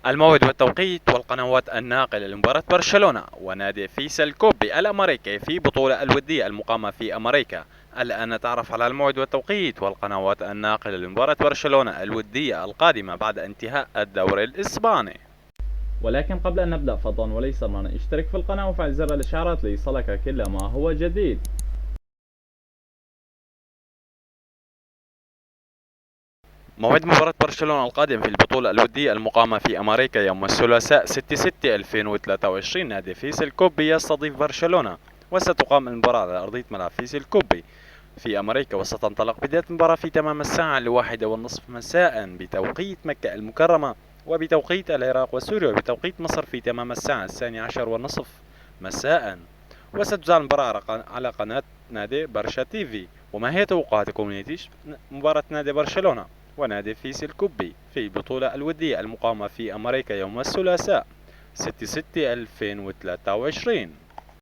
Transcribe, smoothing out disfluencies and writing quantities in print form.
الموعد والتوقيت والقنوات الناقلة لمباراة برشلونة ونادي فيصل كوبي الأمريكي في بطولة الودية المقامة في أمريكا. الآن نتعرف على الموعد والتوقيت والقنوات الناقلة لمباراة برشلونة الودية القادمة بعد انتهاء الدوري الإسباني. ولكن قبل أن نبدأ فضلا وليس أمرنا اشترك في القناة وفعل زر الإشعارات ليصلك كل ما هو جديد. موعد مباراة برشلونة القادمة في البطولة الودية المقامة في أمريكا يوم الثلاثاء 6/6/2023. نادي فيصل كوبي يستضيف برشلونة، وستقام المباراة على أرضية ملعب فيصل كوبي في أمريكا، وستنطلق بداية المباراة في تمام الساعة 1:30 مساء بتوقيت مكة المكرمة، وبتوقيت العراق وسوريا، وبتوقيت مصر في تمام الساعة 12:30 مساء. وستذاع المباراة على قناة نادي برشا تيفي. وما هي توقعاتكم لنتيجة مباراة نادي برشلونة ونادي فيصل كوبي في البطولة الودية المقامة في أمريكا يوم الثلاثاء 6/6/2023؟